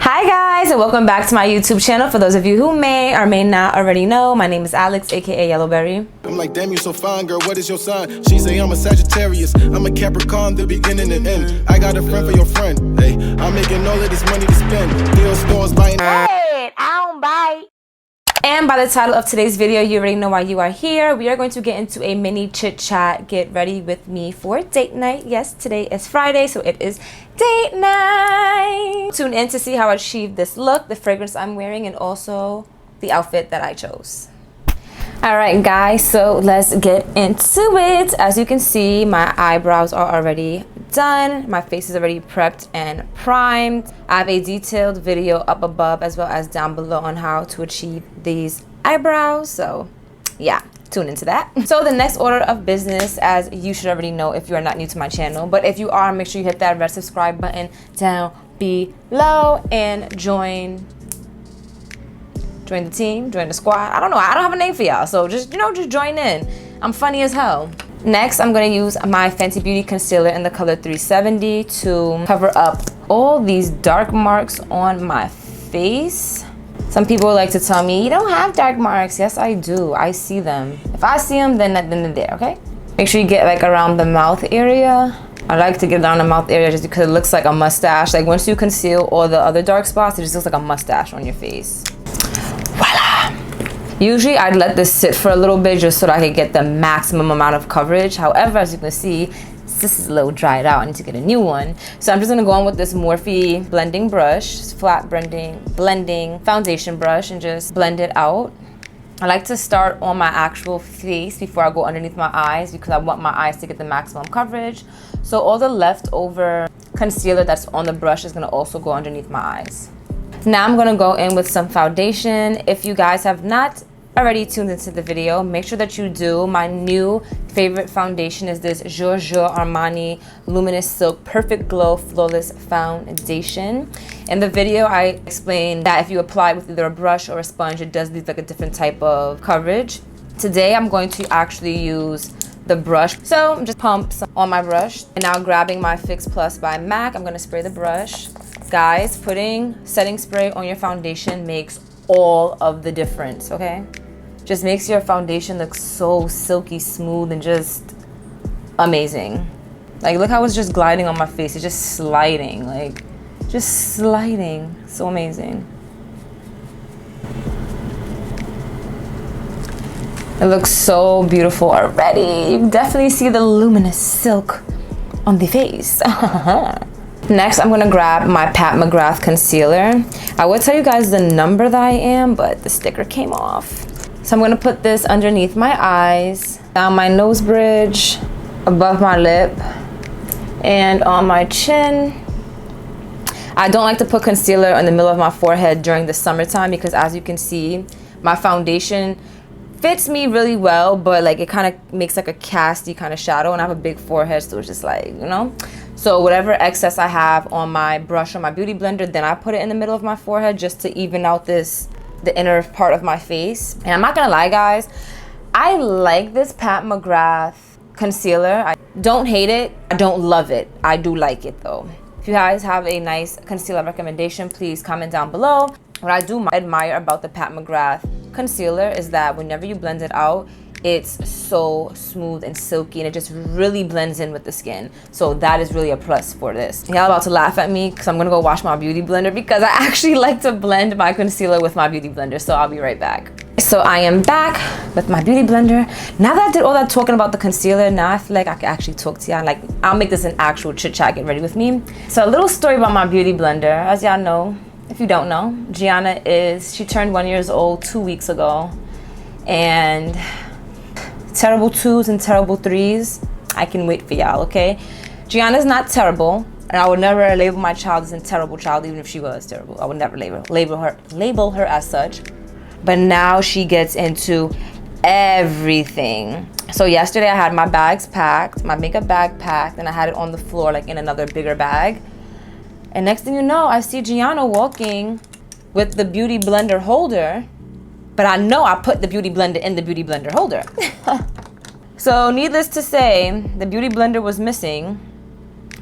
Hi guys, and welcome back to my YouTube channel. For those of you who may or may not already know, my name is Alex, aka Yellowberry. I'm like, damn, you so fine, girl, what is your sign? She say I'm a Sagittarius, I'm a Capricorn, the beginning and end. I got a friend for your friend, hey, I'm making all of this money to spend. Deal stores buying. Hey, I don't bite. And by the title of today's video, you already know why you are here. We are going to get into a mini chit chat. Get ready with me for date night. Yes, today is Friday, so it is date night. Tune in to see how I achieved this look, the fragrance I'm wearing, and also the outfit that I chose. Alright guys, so let's get into it. As you can see, my eyebrows are already done. My face is already prepped and primed. I have a detailed video up above as well as down below on how to achieve these eyebrows. So yeah, tune into that. So the next order of business, as you should already know if you are not new to my channel, but if you are, make sure you hit that red subscribe button down below and join the team, join the squad. I don't know, I don't have a name for y'all, so just, just join in. I'm funny as hell. Next, I'm gonna use my Fenty Beauty concealer in the color 370 to cover up all these dark marks on my face. Some people like to tell me, you don't have dark marks. Yes, I do, I see them. If I see them, then they're there, okay? Make sure you get like around the mouth area. I like to get around the mouth area just because it looks like a mustache. Like once you conceal all the other dark spots, it just looks like a mustache on your face. Voila! Usually I'd let this sit for a little bit just so that I could get the maximum amount of coverage. However, as you can see, this is a little dried out. I need to get a new one. So I'm just gonna go in with this Morphe blending brush, flat blending foundation brush, and just blend it out. I like to start on my actual face before I go underneath my eyes because I want my eyes to get the maximum coverage. So all the leftover concealer that's on the brush is gonna also go underneath my eyes. Now I'm gonna go in with some foundation. If you guys have not already tuned into the video, make sure that you do. My new favorite foundation is this Giorgio Armani Luminous Silk Perfect Glow Flawless Foundation. In the video, I explained that if you apply it with either a brush or a sponge, it does leave like a different type of coverage. Today, I'm going to actually use the brush. So I'm just pump some on my brush. And now grabbing my Fix Plus by MAC, I'm gonna spray the brush. Guys, putting setting spray on your foundation makes all of the difference, okay? Just makes your foundation look so silky smooth and just amazing. Like, look how it's just gliding on my face. It's just sliding, like, just sliding. So amazing. It looks so beautiful already. You can definitely see the luminous silk on the face. Next, I'm gonna grab my Mcgrath Concealer. I would tell you guys the number that I am, but the sticker came off. So I'm gonna put this underneath my eyes, down my nose bridge, above my lip, and on my chin. I don't like to put concealer in the middle of my forehead during the summertime because, as you can see, my foundation fits me really well, but like it kind of makes like a casty kind of shadow, and I have a big forehead, so it's just like, So whatever excess I have on my brush or my beauty blender, then I put it in the middle of my forehead just to even out the inner part of my face. And I'm not gonna lie, guys, I like this Mcgrath concealer. I don't hate it, I don't love it. I do like it though. If you guys have a nice concealer recommendation, please comment down below. What I do admire about the Mcgrath concealer is that whenever you blend it out, it's so smooth and silky, and it just really blends in with the skin. So that is really a plus for this. Y'all about to laugh at me because I'm gonna go wash my beauty blender because I actually like to blend my concealer with my beauty blender. So I'll be right back. So I am back with my beauty blender. Now that I did all that talking about the concealer, now I feel like I can actually talk to y'all. Like, I'll make this an actual chit chat. Get ready with me. So a little story about my beauty blender. As y'all know, if you don't know, Gianna she turned 1 year old 2 weeks ago, and terrible 2s and terrible 3s, I can wait for y'all, okay? Gianna's not terrible, and I would never label my child as a terrible child, even if she was terrible. I would never label her as such. But now she gets into everything. So yesterday I had my bags packed, my makeup bag packed, and I had it on the floor like in another bigger bag. And next thing you know, I see Gianna walking with the beauty blender holder, but I know I put the beauty blender in the beauty blender holder. So needless to say, the beauty blender was missing,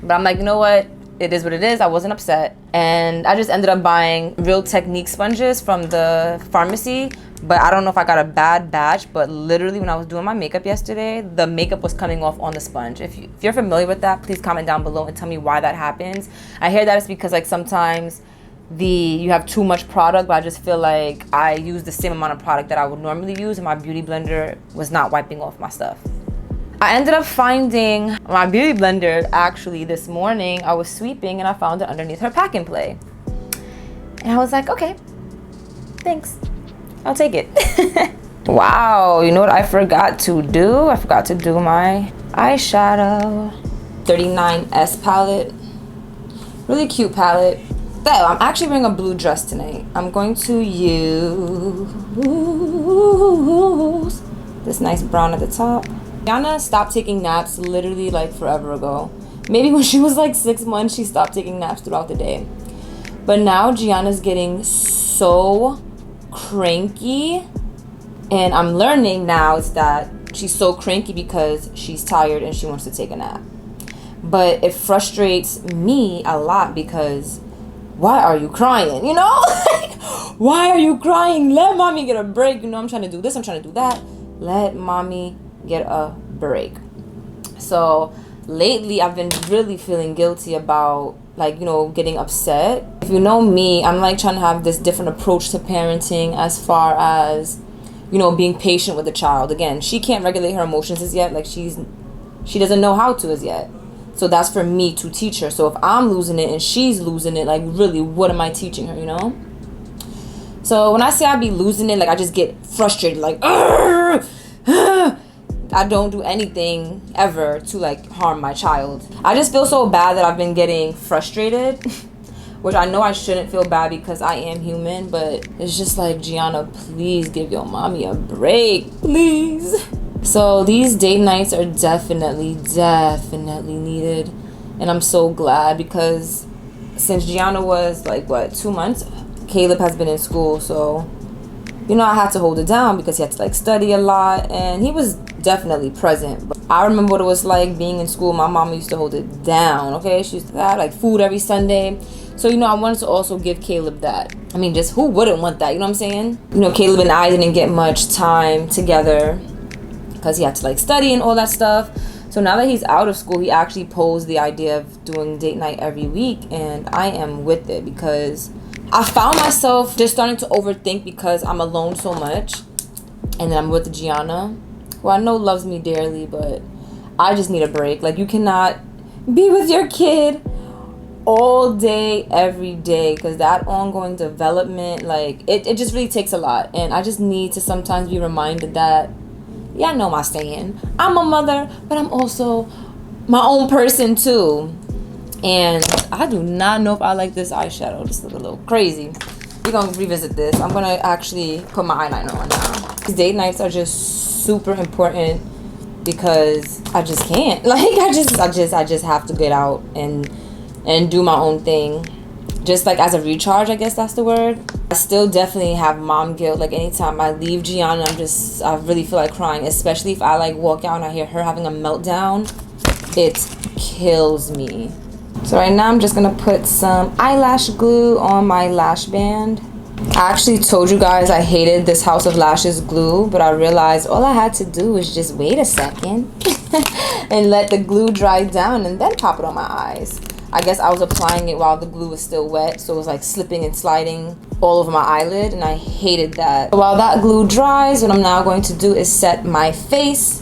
but I'm like, you know what? it is what it is. I wasn't upset. And I just ended up buying Real Technique sponges from the pharmacy. But I don't know if I got a bad batch, but literally when I was doing my makeup yesterday, the makeup was coming off on the sponge. If you're familiar with that, please comment down below and tell me why that happens. I hear that it's because like sometimes you have too much product, but I just feel like I use the same amount of product that I would normally use, and my beauty blender was not wiping off my stuff. I ended up finding my beauty blender actually this morning. I was sweeping and I found it underneath her pack and play. And I was like, okay, thanks. I'll take it. Wow, you know what I forgot to do? I forgot to do my eyeshadow. 39S palette. Really cute palette. So, I'm actually wearing a blue dress tonight. I'm going to use this nice brown at the top. Gianna stopped taking naps literally like forever ago. Maybe when she was like 6 months, she stopped taking naps throughout the day. But now Gianna's getting so cranky, and I'm learning now is that she's so cranky because she's tired and she wants to take a nap. But it frustrates me a lot because why are you crying, you know? Why are you crying? Let mommy get a break. You know, I'm trying to do this, I'm trying to do that. Let mommy get a break. So lately I've been really feeling guilty about, like, you know, getting upset. If you know me, I'm like trying to have this different approach to parenting as far as, you know, being patient with the child. Again, she can't regulate her emotions as yet. Like she doesn't know how to as yet. So that's for me to teach her. So if I'm losing it and she's losing it, like really, what am I teaching her, you know? So when I say I be losing it, like I just get frustrated, like, I don't do anything ever to like harm my child. I just feel so bad that I've been getting frustrated, which I know I shouldn't feel bad because I am human, but it's just like, Gianna, please give your mommy a break, please. So these date nights are definitely needed, and I'm so glad because since Gianna was like, what, 2 months, Caleb has been in school, so you know, I had to hold it down because he had to like study a lot, and he was definitely present. But I remember what it was like being in school. My mom used to hold it down, okay? She used to have like food every Sunday. So, you know, I wanted to also give Caleb that. I mean, just who wouldn't want that? You know what I'm saying? You know, Caleb and I didn't get much time together because he had to like study and all that stuff. So now that he's out of school, he actually posed the idea of doing date night every week, and I am with it because I found myself just starting to overthink because I'm alone so much, and then I'm with Gianna, who I know loves me dearly, but I just need a break. Like, you cannot be with your kid all day, every day, because that ongoing development, like, it just really takes a lot, and I just need to sometimes be reminded that, yeah, I know my saying, I'm a mother, but I'm also my own person too. And I do not know if I like this eyeshadow. This looks a little crazy. We're going to revisit this. I'm going to actually put my eyeliner on now. These date nights are just super important because I just can't. Like, I just have to get out and do my own thing. Just like as a recharge, I guess that's the word. I still definitely have mom guilt. Like anytime I leave Gianna, I really feel like crying. Especially if I like walk out and I hear her having a meltdown. It kills me. So right now I'm just gonna put some eyelash glue on my lash band. I actually told you guys I hated this House of Lashes glue, but I realized all I had to do was just wait a second and let the glue dry down and then pop it on my eyes. I guess I was applying it while the glue was still wet, so it was like slipping and sliding all over my eyelid, and I hated that. So while that glue dries, what I'm now going to do is set my face.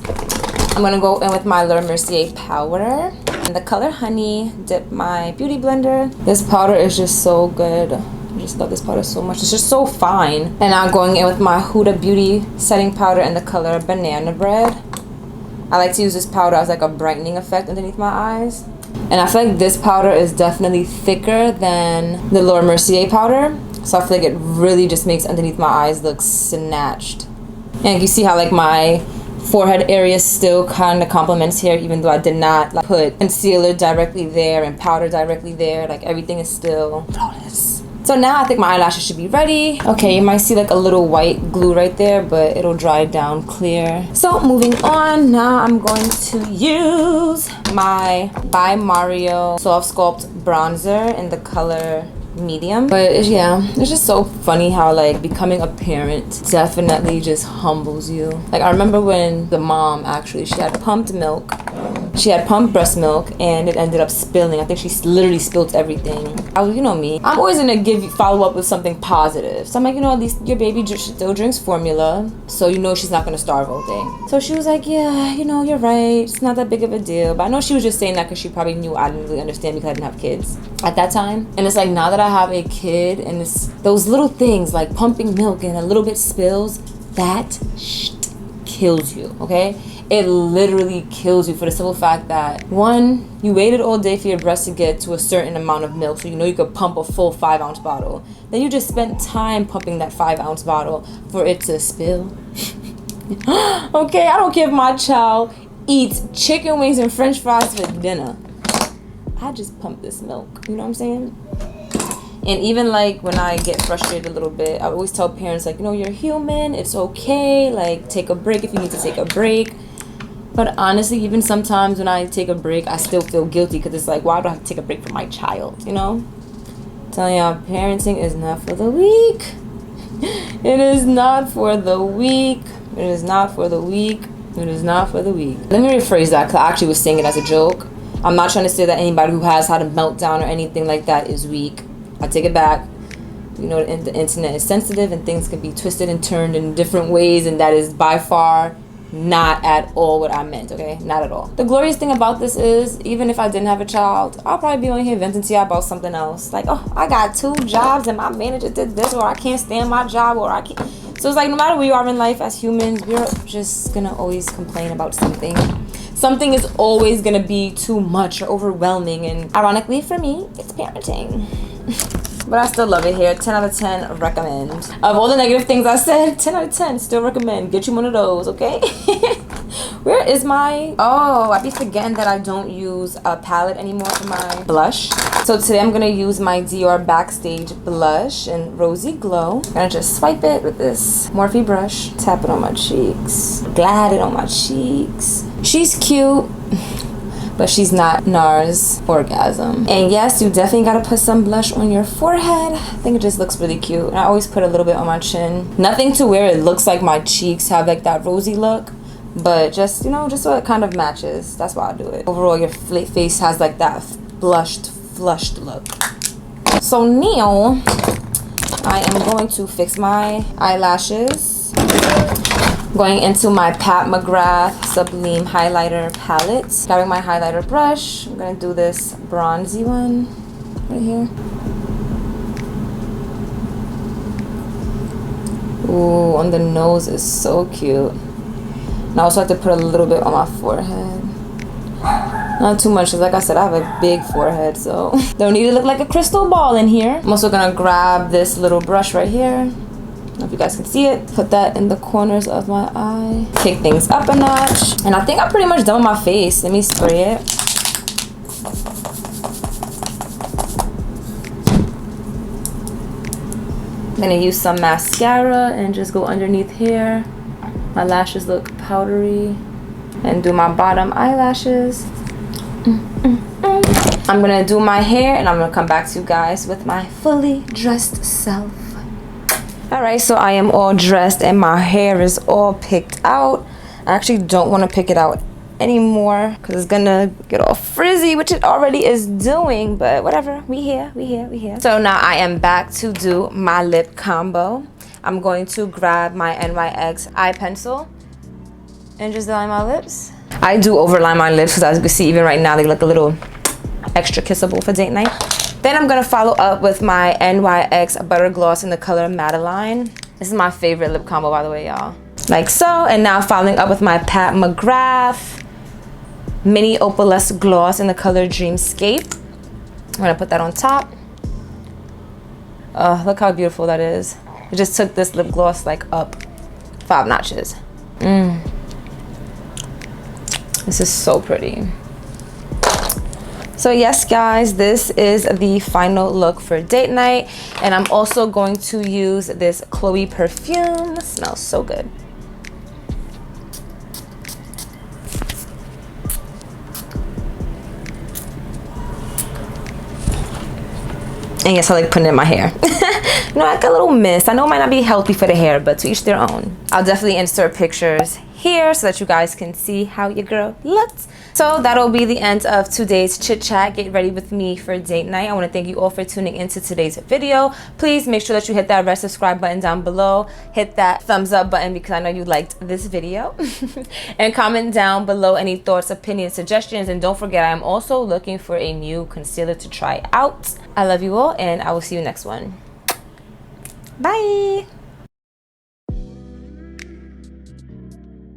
I'm gonna go in with my Laura Mercier powder in the color Honey. Dip my beauty blender. This powder is just so good. I just love this powder so much. It's just so fine. And I'm going in with my Huda Beauty setting powder in the color Banana Bread. I like to use this powder as like a brightening effect underneath my eyes. And I feel like this powder is definitely thicker than the Laura Mercier powder. So I feel like it really just makes underneath my eyes look snatched. And you see how like my forehead area still kind of complements here, even though I did not like put concealer directly there and powder directly there. Like everything is still flawless. So now I think my eyelashes should be ready. Okay, you might see like a little white glue right there, but it'll dry down clear. So moving on, now I'm going to use my By Mario Soft Sculpt bronzer in the color medium. But yeah, it's just so funny how like becoming a parent definitely just humbles you. Like I remember when the mom actually, she had pumped milk. She had pumped breast milk and it ended up spilling. I think she literally spilled everything. You know me, I'm always gonna follow up with something positive. So I'm like, you know, at least your baby still drinks formula, so you know she's not gonna starve all day. So she was like, yeah, you know, you're right, it's not that big of a deal. But I know she was just saying that because she probably knew I didn't really understand because I didn't have kids at that time. And it's like now that I have a kid and it's those little things like pumping milk and a little bit spills, that kills you, okay? It literally kills you for the simple fact that, one, you waited all day for your breast to get to a certain amount of milk so you know you could pump a full 5-ounce bottle. Then you just spent time pumping that 5-ounce bottle for it to spill. Okay, I don't care if my child eats chicken wings and french fries for dinner. I just pump this milk, you know what I'm saying? And even like when I get frustrated a little bit, I always tell parents like, you know, you're human, it's okay, like take a break if you need to take a break. But honestly, even sometimes when I take a break, I still feel guilty because it's like, why do I have to take a break from my child, you know? I'm telling y'all, parenting is not for the weak. It is not for the weak. It is not for the weak. It is not for the weak. Let me rephrase that because I actually was saying it as a joke. I'm not trying to say that anybody who has had a meltdown or anything like that is weak. I take it back. You know, the internet is sensitive and things can be twisted and turned in different ways, and that is by far not at all what I meant, okay? Not at all. The glorious thing about this is, even if I didn't have a child, I'll probably be on here venting to you about something else. Like, oh, I got 2 jobs and my manager did this, or I can't stand my job, or I can't. So it's like, no matter where you are in life as humans, we're just gonna always complain about something. Something is always gonna be too much or overwhelming, and ironically for me, it's parenting. But I still love it here. 10 out of 10 recommend. Of all the negative things I said, 10 out of 10 still recommend. Get you one of those, okay? Where is my... Oh, I be forgetting that I don't use a palette anymore for my blush. So today I'm going to use my Dior Backstage blush in Rosy Glow. I'm going to just swipe it with this Morphe brush. Tap it on my cheeks. Glide it on my cheeks. She's cute, but she's not NARS Orgasm. And yes, you definitely gotta put some blush on your forehead. I think it just looks really cute. And I always put a little bit on my chin. Nothing to where it looks like my cheeks have like that rosy look, but just, you know, just so it kind of matches. That's why I do it. Overall, your face has like that flushed look. So now, I am going to fix my eyelashes. Going into my Pat McGrath Sublime Highlighter Palette. Grabbing my highlighter brush. I'm going to do this bronzy one right here. Ooh, on the nose is so cute. And I also have to put a little bit on my forehead. Not too much, because like I said, I have a big forehead, so don't need to look like a crystal ball in here. I'm also going to grab this little brush right here. I don't know if you guys can see it. Put that in the corners of my eye. Take things up a notch. And I think I'm pretty much done with my face. Let me spray it. I'm gonna use some mascara and just go underneath here. My lashes look powdery. And do my bottom eyelashes. I'm gonna do my hair and I'm gonna come back to you guys with my fully dressed self. Alright, so I am all dressed and my hair is all picked out. I actually don't want to pick it out anymore because it's gonna get all frizzy, which it already is doing, but whatever. We here. So now I am back to do my lip combo. I'm going to grab my NYX eye pencil and just line my lips. I do overline my lips because as you can see, even right now, they look a little extra kissable for date night. Then I'm gonna follow up with my NYX Butter Gloss in the color Madeline. This is my favorite lip combo, by the way, y'all. Like so. And now following up with my Pat McGrath Mini Opalescent Gloss in the color Dreamscape. I'm gonna put that on top. Look how beautiful that is. I just took this lip gloss like up 5 notches. This is so pretty. So yes guys, this is the final look for date night, and I'm also going to use this Chloe perfume. It smells so good. And yes, I like putting it in my hair. You know, like a little mist. I know it might not be healthy for the hair, but to each their own. I'll definitely insert pictures here so that you guys can see how your girl looks. So that'll be the end of today's chit chat. Get ready with me for date night. I want to thank you all for tuning into today's video. Please make sure that you hit that red subscribe button down below. Hit that thumbs up button because I know you liked this video. And comment down below any thoughts, opinions, suggestions. And don't forget, I am also looking for a new concealer to try out. I love you all, and I will see you next one. Bye.